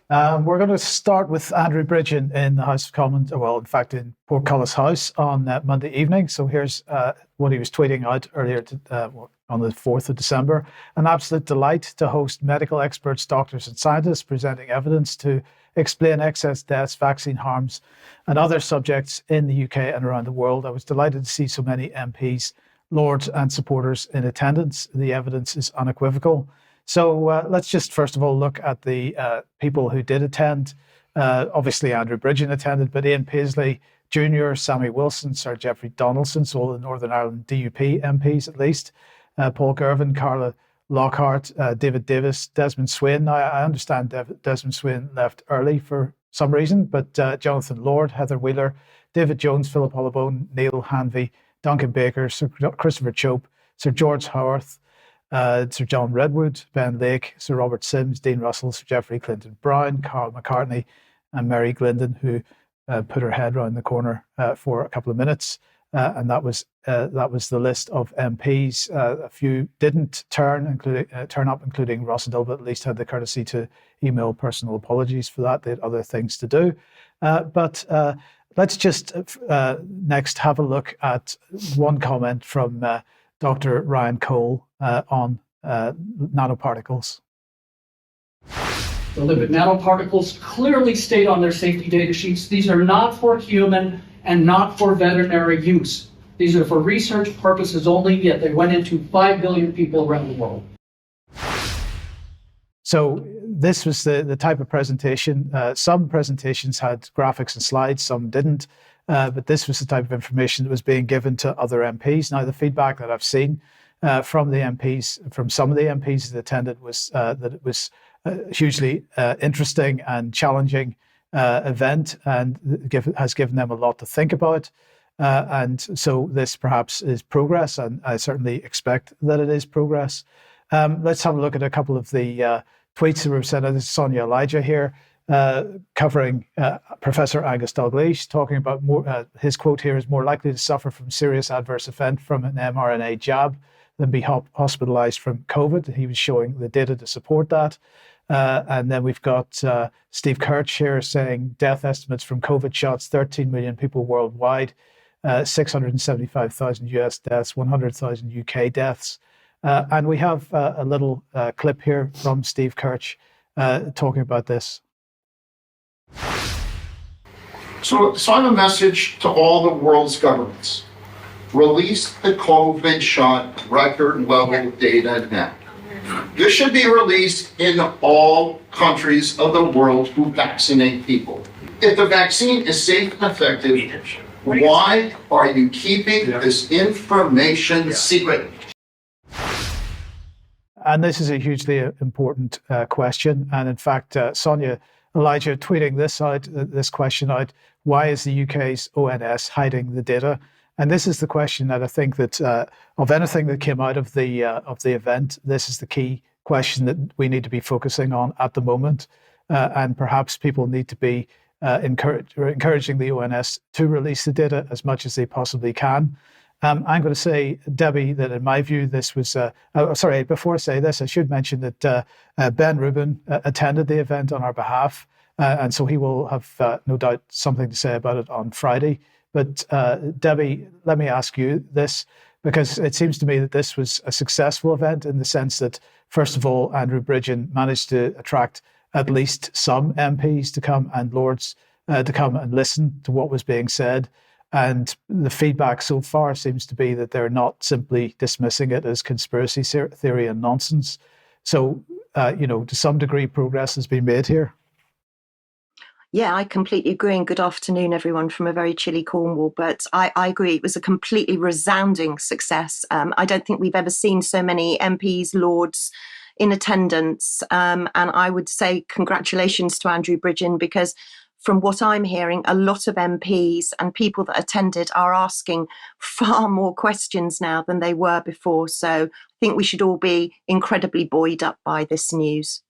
We're going to start with Andrew Bridgen in the House of Commons, well, in fact, in Portcullis House on Monday evening. So here's what he was tweeting out earlier on the 4th of December. An absolute delight to host medical experts, doctors and scientists presenting evidence to explain excess deaths, vaccine harms and other subjects in the UK and around the world. I was delighted to see so many MPs, Lords and supporters in attendance. The evidence is unequivocal. So let's just first of all look at the people who did attend. Obviously, Andrew Bridgen attended, but Ian Paisley Jr., Sammy Wilson, Sir Geoffrey Donaldson, so all the Northern Ireland DUP MPs at least, Paul Girvan, Carla Lockhart, David Davis, Desmond Swayne. Now, I understand Desmond Swayne left early for some reason, but Jonathan Lord, Heather Wheeler, David Jones, Philip Hollowbone, Neil Hanvey, Duncan Baker, Sir Christopher Chope, Sir George Howarth, Sir John Redwood, Ben Lake, Sir Robert Sims, Dean Russell, Sir Geoffrey Clinton Brown, Carl McCartney, and Mary Glindon, who put her head round the corner for a couple of minutes. And that was the list of MPs. A few didn't turn up, including Rossendale, but at least had the courtesy to email personal apologies for that. They had other things to do. But let's just next have a look at one comment from Dr. Ryan Cole on nanoparticles. The lipid nanoparticles clearly state on their safety data sheets, these are not for human and not for veterinary use. These are for research purposes only, yet they went into 5 billion people around the world. So this was the type of presentation. Some presentations had graphics and slides, some didn't. But this was the type of information that was being given to other MPs. Now, the feedback that I've seen from the MPs, from some of the MPs that attended, was that it was a hugely interesting and challenging event, and has given them a lot to think about. And so this perhaps is progress, and I certainly expect that it is progress. Let's have a look at a couple of the tweets that were sent out. This is Sonia Elijah here, covering Professor Angus Dalgleish, talking about his quote here is more likely to suffer from serious adverse event from an mRNA jab than be hospitalized from COVID. He was showing the data to support that. And then we've got Steve Kirch here saying death estimates from COVID shots, 13 million people worldwide, 675,000 US deaths, 100,000 UK deaths. And we have a little clip here from Steve Kirch talking about this. So I have a message to all the world's governments. Release the COVID shot record level data now. This should be released in all countries of the world who vaccinate people. If the vaccine is safe and effective, why are you keeping this information secret? And this is a hugely important question. And in fact, Sonia Elijah tweeting this question out, why is the UK's ONS hiding the data? And this is the question that I think that of anything that came out of the event, this is the key question that we need to be focusing on at the moment. And perhaps people need to be encouraging the ONS to release the data as much as they possibly can. I'm going to say, Debbie, that in my view, this was, sorry, before I say this, I should mention that Ben Rubin attended the event on our behalf. And so he will have no doubt something to say about it on Friday. But Debbie, let me ask you this, because it seems to me that this was a successful event in the sense that, first of all, Andrew Bridgen managed to attract at least some MPs to come and Lords to come and listen to what was being said. And the feedback so far seems to be that they're not simply dismissing it as conspiracy theory and nonsense. So, to some degree, progress has been made here. Yeah, I completely agree. And good afternoon, everyone, from a very chilly Cornwall. But I agree, it was a completely resounding success. I don't think we've ever seen so many MPs, Lords in attendance. And I would say congratulations to Andrew Bridgen, because from what I'm hearing, a lot of MPs and people that attended are asking far more questions now than they were before. So I think we should all be incredibly buoyed up by this news.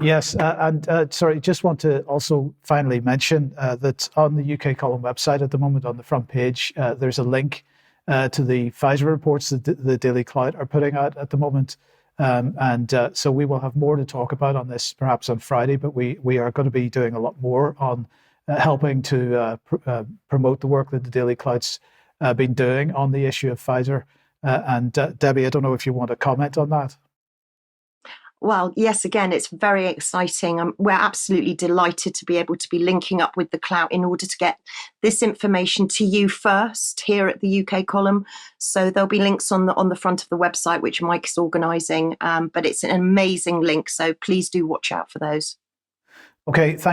Yes, and sorry, just want to also finally mention that on the UK Column website at the moment, on the front page, there's a link to the Pfizer reports that the Daily Cloud are putting out at the moment. So we will have more to talk about on this perhaps on Friday, but we are going to be doing a lot more on helping to promote the work that the Daily Clout's been doing on the issue of Pfizer. Debbie, I don't know if you want to comment on that. Well, yes, again, it's very exciting. We're absolutely delighted to be able to be linking up with the Clout in order to get this information to you first here at the UK column. So there'll be links on the front of the website, which Mike is organising. But it's an amazing link. So please do watch out for those. Okay, thank